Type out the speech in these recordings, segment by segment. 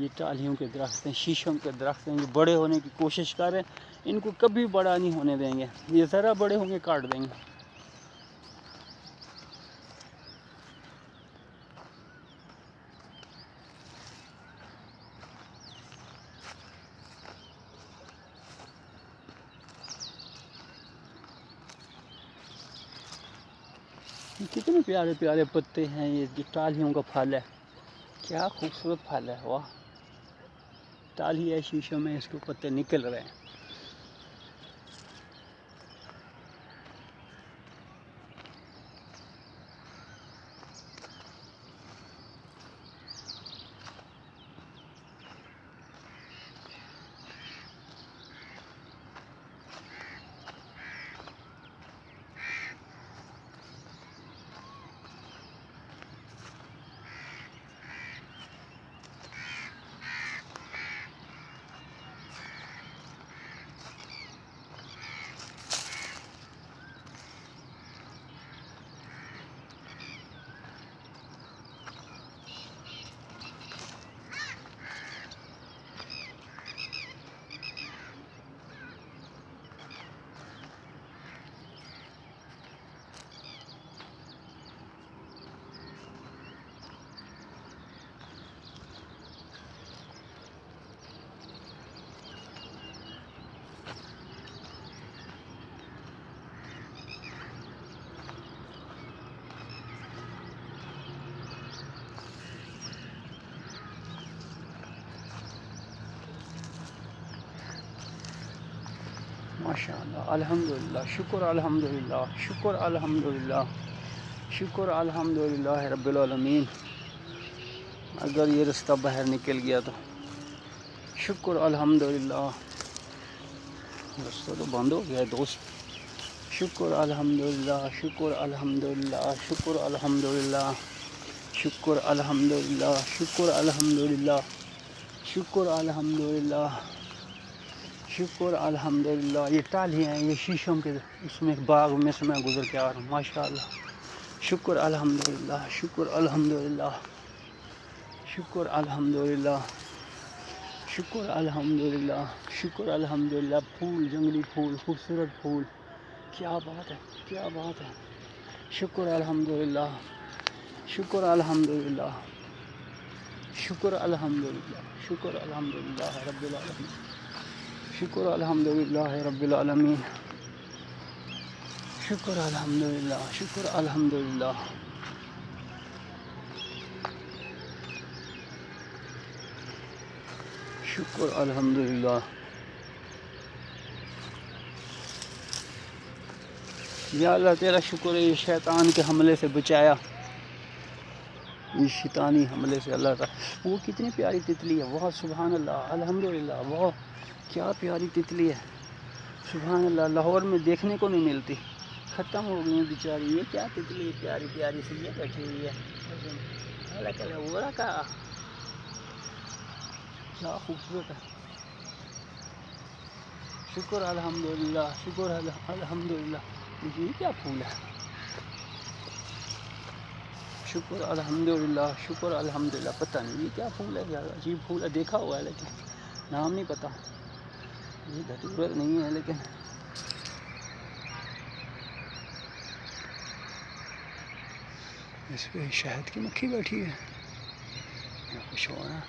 یہ ٹالیوں کے درخت ہیں، شیشم کے درخت ہیں، جو بڑے ہونے کی کوشش کر رہے ہیں، ان کو کبھی بڑا نہیں ہونے دیں گے، یہ ذرا بڑے ہوں گے کاٹ دیں گے۔ کتنے پیارے پیارے پتے ہیں، یہ جو ٹالیوں کا پھل ہے، کیا خوبصورت پھل ہے، واہ! ٹالی ہے، شیشم میں اس کے پتے نکل رہے ہیں۔ ماشاءاللہ، الحمدللہ، شکر الحمدللہ، شکر الحمدللہ، شکر الحمدللہ رب العالمین۔ اگر یہ رستہ باہر نکل گیا تو شکر الحمدللہ، رستہ تو بند ہو گیا ہے دوست۔ شکر الحمدللہ، شکر الحمدللہ، شکر الحمدللہ، شکر الحمدللہ، شکر الحمدللہ، شکر الحمدللہ، شکر الحمدللہ۔ یہ ٹالی ہیں، یہ شیشم کے اس میں باغ میں سے میں گزر کے آ رہا ہوں، ماشاءاللہ۔ شکر الحمدللہ، شکر الحمدللہ، شکر الحمدللہ، شکر الحمدللہ، شکر الحمدللہ۔ پھول، جنگلی پھول، خوبصورت پھول، کیا بات ہے، کیا بات ہے۔ شکر الحمدللہ، شکر الحمدللہ، شکر الحمدللہ، شکر الحمدللہ رب العالمین، شکر الحمدللہ رب العالمین، شکر الحمدللہ، شکر الحمدللہ، شکر الحمدللہ۔ یا اللہ تیرا شکر ہے، یہ شیطان کے حملے سے بچایا، یہ شیطانی حملے سے اللہ تعالیٰ۔ وہ کتنی پیاری تتلی ہے، واہ سبحان اللہ، الحمدللہ، واہ کیا پیاری تتلی ہے، سبحان اللہ۔ لاہور میں دیکھنے کو نہیں ملتی، ختم ہو گئی ہیں بیچاری۔ یہ کیا تتلی پیاری پیاری سی یہ بیٹھی ہوئی ہے، کیا خوبصورت ہے۔ شکر الحمدللہ، شکر الحمدللہ۔ یہ کیا پھول ہے، شکر الحمدللہ، شکر الحمدللہ۔ پتہ نہیں یہ کیا پھول ہے، یار عجیب پھول ہے، دیکھا ہوا ہے لیکن نام نہیں پتہ۔ یہ دھتورت نہیں ہے لیکن اس پہ شہد کی مکھی بیٹھی ہے یا کچھ اور ہے۔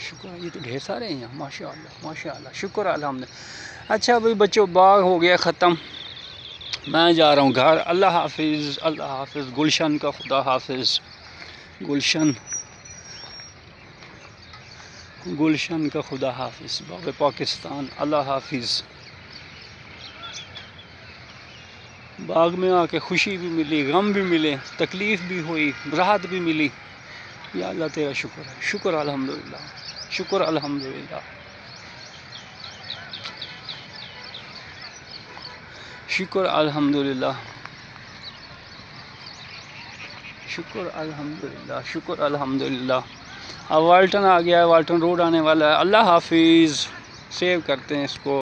شکر، یہ تو ڈھیر سارے ہیں یہاں، ماشاءاللہ، ماشاءاللہ، شکر الحمدللہ۔ اچھا بھائی بچوں، باغ ہو گیا ختم، میں جا رہا ہوں گھر۔ اللہ حافظ، اللہ حافظ، گلشن کا خدا حافظ، گلشن، گلشن کا خدا حافظ، باب پاکستان، اللہ حافظ۔ باغ میں آ کے خوشی بھی ملی، غم بھی ملے، تکلیف بھی ہوئی، راحت بھی ملی۔ یا اللہ تیرا شکر ہے، شکر الحمدللہ، شکر الحمدللہ، شکر الحمدللہ، شکر الحمدللہ، شکر الحمدللہ۔ اب والٹن آ گیا ہے، والٹن روڈ آنے والا ہے۔ اللہ حافظ، سیو کرتے ہیں اس کو۔